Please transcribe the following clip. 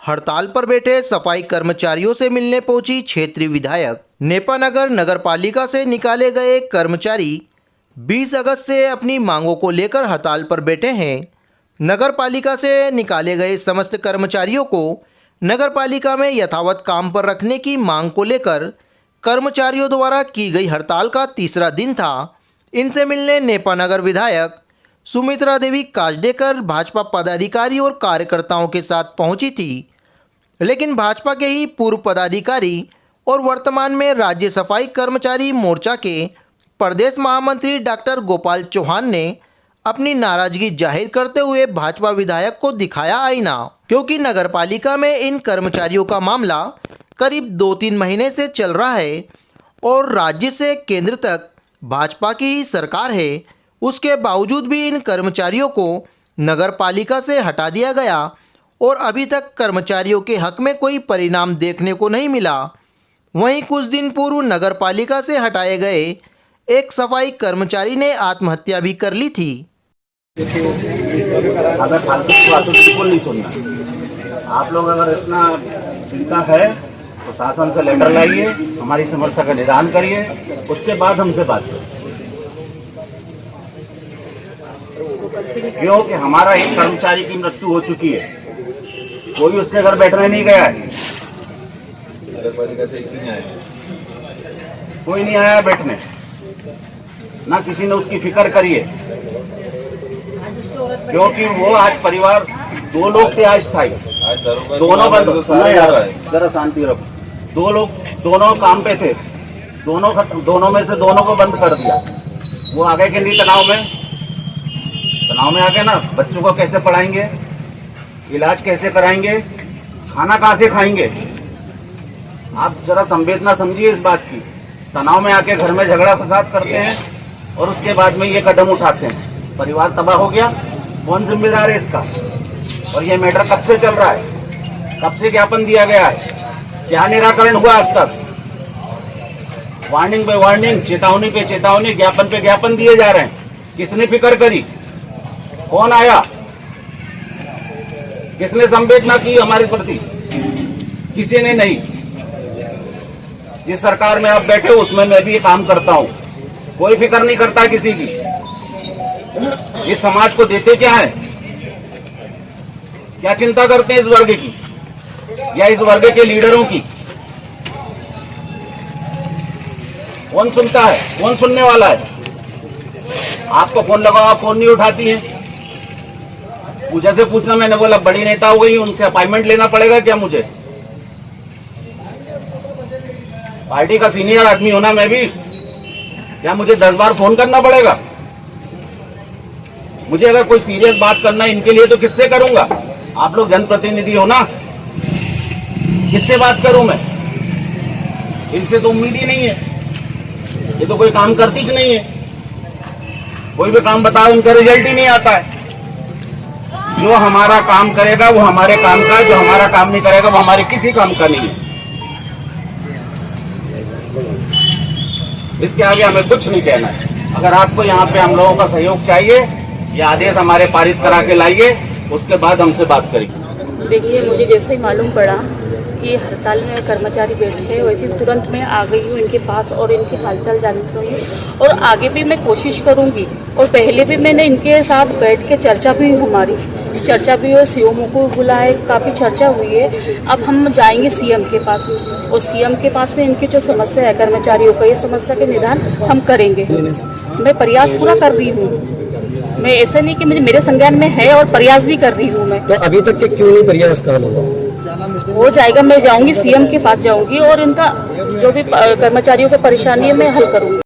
हड़ताल पर बैठे सफाई कर्मचारियों से मिलने पहुंची क्षेत्रीय विधायक। नेपानगर नगरपालिका से निकाले गए कर्मचारी 20 अगस्त से अपनी मांगों को लेकर हड़ताल पर बैठे हैं। नगरपालिका से निकाले गए समस्त कर्मचारियों को नगरपालिका में यथावत काम पर रखने की मांग को लेकर कर्मचारियों द्वारा की गई हड़ताल का तीसरा दिन था। इनसे मिलने नेपानगर विधायक सुमित्रा देवी काजडेकर भाजपा पदाधिकारी और कार्यकर्ताओं के साथ पहुंची थी, लेकिन भाजपा के ही पूर्व पदाधिकारी और वर्तमान में राज्य सफाई कर्मचारी मोर्चा के प्रदेश महामंत्री डॉक्टर गोपाल चौहान ने अपनी नाराजगी जाहिर करते हुए भाजपा विधायक को दिखाया आईना, क्योंकि नगरपालिका में इन कर्मचारियों का मामला करीब 2-3 महीने से चल रहा है और राज्य से केंद्र तक भाजपा की ही सरकार है। उसके बावजूद भी इन कर्मचारियों को नगरपालिका से हटा दिया गया और अभी तक कर्मचारियों के हक में कोई परिणाम देखने को नहीं मिला। वहीं कुछ दिन पूर्व नगरपालिका से हटाए गए एक सफाई कर्मचारी ने आत्महत्या भी कर ली थी। अगर फालतू की बातों बिल्कुल नहीं सुनना। आप लोग अगर इतना चिंता है तो शासन से लेटर लाइए, हमारी समस्या का निदान करिए, उसके बाद हमसे बात करिए। क्यों कि हमारा एक कर्मचारी की मृत्यु हो चुकी है, कोई उसके घर बैठने नहीं गया है, कोई नहीं आया बैठने, ना किसी ने उसकी फिक्र करी है। क्योंकि वो आज परिवार 2 लोग थे आज स्थायी, दोनों बंद, जरा शांति रखो। 2 लोग दोनों काम पे थे, दोनों में से दोनों को बंद कर दिया। वो आगे के नहीं तनाव में आ गए ना। बच्चों को कैसे पढ़ाएंगे, इलाज कैसे कराएंगे, खाना कहाँ से खाएंगे। आप जरा संवेदना समझिए इस बात की। तनाव में आके घर में झगड़ा फसाद करते हैं और उसके बाद में ये कदम उठाते हैं। परिवार तबाह हो गया, कौन जिम्मेदार है इसका? और ये मैटर कब से चल रहा है, कब से ज्ञापन दिया गया है, क्या निराकरण हुआ आज तक? वार्निंग पे वार्निंग, चेतावनी पे चेतावनी, ज्ञापन पे ज्ञापन दिए जा रहे हैं। किसने फिक्र करी? कौन आया? किसने संवेदना की हमारे प्रति? किसी ने नहीं। जिस सरकार में आप बैठे हो उसमें मैं भी ये काम करता हूं, कोई फिक्र नहीं करता किसी की। इस समाज को देते क्या है? क्या चिंता करते हैं इस वर्ग की या इस वर्ग के लीडरों की? कौन सुनता है, कौन सुनने वाला है? आपको फोन लगाओ, आप फोन नहीं उठाती हैं। पूजा से पूछना, मैंने बोला बड़ी नेता हो गई, उनसे अपॉइंटमेंट लेना पड़ेगा क्या मुझे? पार्टी का सीनियर आदमी होना मैं भी, क्या मुझे 10 बार फोन करना पड़ेगा? मुझे अगर कोई सीरियस बात करना है इनके लिए तो किससे करूंगा? आप लोग जनप्रतिनिधि हो ना, किससे बात करूं मैं? इनसे तो उम्मीद ही नहीं है। ये तो कोई काम करती ही नहीं है। कोई भी काम बताओ, उनका रिजल्ट ही नहीं आता है। जो हमारा काम करेगा वो हमारे काम का, जो हमारा काम नहीं करेगा वो हमारे किसी काम का नहीं है। इसके आगे हमें कुछ नहीं कहना है। अगर आपको यहाँ पे हम लोगों का सहयोग चाहिए, ये आदेश हमारे पारित करा के लाइए, उसके बाद हमसे बात करेंगे। देखिए, मुझे जैसे ही मालूम पड़ा कि हड़ताल में कर्मचारी बैठे हैं, वैसे तुरंत मैं आ गई हूँ इनके पास और इनके हालचाल जानती हूँ। और आगे भी मैं कोशिश करूँगी, और पहले भी मैंने इनके साथ बैठ के चर्चा भी हुई, सीएम को बुलाए, काफ़ी चर्चा हुई है। अब हम जाएंगे सीएम के पास और सीएम के पास में इनकी जो समस्या है कर्मचारियों का, ये समस्या के निदान हम करेंगे। मैं प्रयास पूरा कर रही हूँ। मैं ऐसे नहीं कि मेरे संज्ञान में है, और प्रयास भी कर रही हूँ मैं। तो अभी तक के क्यों नहीं प्रयास कर हो जाएगा। मैं जाऊंगी, सीएम के पास जाऊंगी और इनका जो भी कर्मचारियों की परेशानी है मैं हल करूंगी।